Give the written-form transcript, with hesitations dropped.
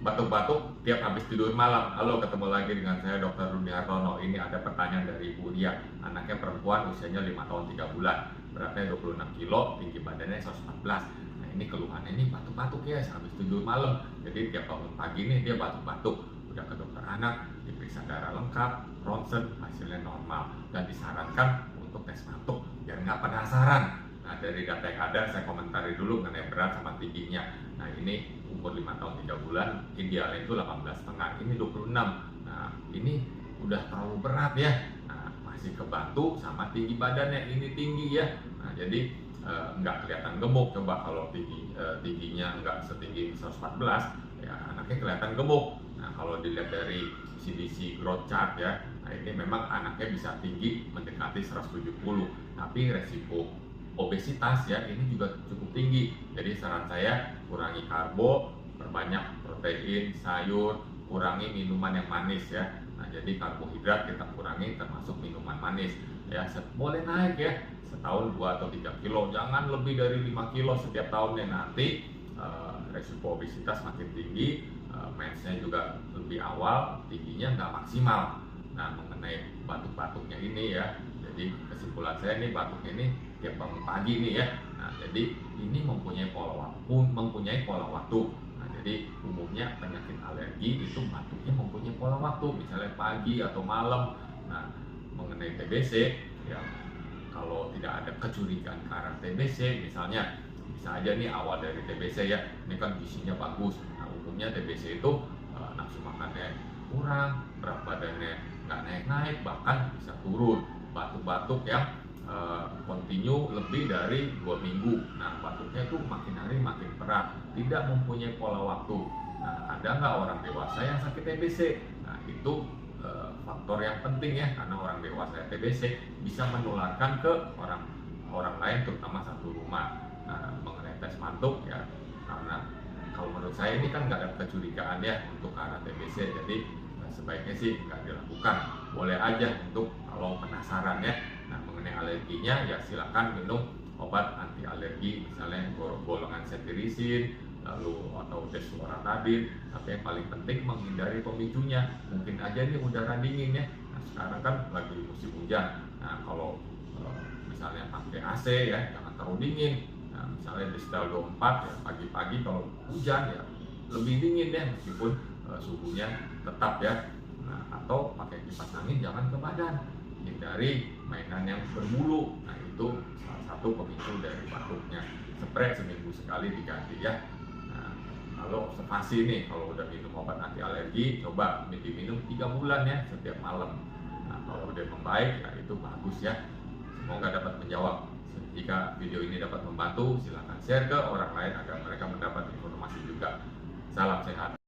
batuk-batuk tiap habis tidur malam. Halo, ketemu lagi dengan saya Dr. Rudi Hartono. Ini ada pertanyaan dari Ibu Ria. Anaknya perempuan, usianya 5 tahun 3 bulan, beratnya 26 kilo, tinggi badannya 114. Nah, ini keluhannya ini batuk-batuk ya habis tidur malam. Jadi tiap bangun pagi ini dia batuk-batuk. Udah ke dokter anak, diperiksa darah lengkap, ronsen, hasilnya normal, dan disarankan untuk tes batuk biar nggak penasaran. Nah, dari data yang ada, saya komentari dulu mengenai berat sama tingginya. Nah, ini umur 5 tahun 3 bulan, idealnya itu 18,5, ini 26. Nah, ini udah terlalu berat ya. Nah, masih kebantu sama tinggi badannya, ini tinggi ya. Nah, jadi nggak kelihatan gemuk. Coba kalau tingginya nggak setinggi 114, ya anaknya kelihatan gemuk. Nah, kalau dilihat dari CDC growth chart ya, nah ini memang anaknya bisa tinggi mendekati 170, tapi resiko obesitas ya ini juga cukup tinggi. Jadi saran saya kurangi karbo, perbanyak protein, sayur, kurangi minuman yang manis ya. Nah, jadi karbohidrat kita kurangi termasuk minuman manis ya. Boleh naik ya setahun 2 atau 3 kilo, jangan lebih dari 5 kilo setiap tahunnya. Nanti resiko obesitas makin tinggi, mensnya juga lebih awal, tingginya nggak maksimal. Nah, mengenai batuk-batuknya ini ya, jadi kesimpulan saya nih, batuknya ini tiap bangun pagi nih ya. Nah, jadi ini mempunyai pola waktu. Nah, jadi umumnya penyakit alergi itu batuknya mempunyai pola waktu, misalnya pagi atau malam. Nah, mengenai TBC ya, kalau tidak ada kecurigaan ke arah TBC, misalnya bisa aja nih awal dari TBC ya, ini kan gizinya bagus. Nah, umumnya TBC itu nafsu makannya kurang, berat badannya nggak naik-naik, bahkan bisa turun, batuk-batuk yang continue lebih dari 2 minggu. Nah, batuknya itu makin hari makin berat, tidak mempunyai pola waktu. Nah, ada nggak orang dewasa yang sakit TBC? Nah, itu faktor yang penting ya, karena orang dewasa yang TBC bisa menularkan ke orang lain, terutama satu rumah. Nah, mengenai tes batuk ya, karena kalau menurut saya ini kan nggak ada kecurigaan ya untuk ke arah TBC, jadi sebaiknya sih nggak dilakukan. Boleh aja untuk kalau penasaran ya. Nah, mengenai alerginya ya silakan minum obat anti alergi, misalnya golongan cetirizine, lalu atau desloratadine. Tapi yang paling penting menghindari pemicunya. Mungkin aja nih udara dingin ya. Nah, sekarang kan lagi musim hujan. Nah, kalau misalnya pakai AC ya jangan terlalu dingin. Nah, misalnya di setel 24 ya, pagi-pagi kalau hujan ya lebih dingin ya, meskipun suhunya tetap ya. Nah, atau pakai kipas angin jangan ke badan, hindari mainan yang berbulu. Nah, itu salah satu pemicu dari batuknya. Spray seminggu sekali diganti ya. Nah, kalau observasi nih, kalau udah minum obat anti alergi, coba diminum 3 bulan ya setiap malam. Nah, kalau udah membaik ya itu bagus ya. Semoga dapat menjawab. Jika video ini dapat membantu, silakan share ke orang lain agar mereka mendapat informasi juga. Salam sehat.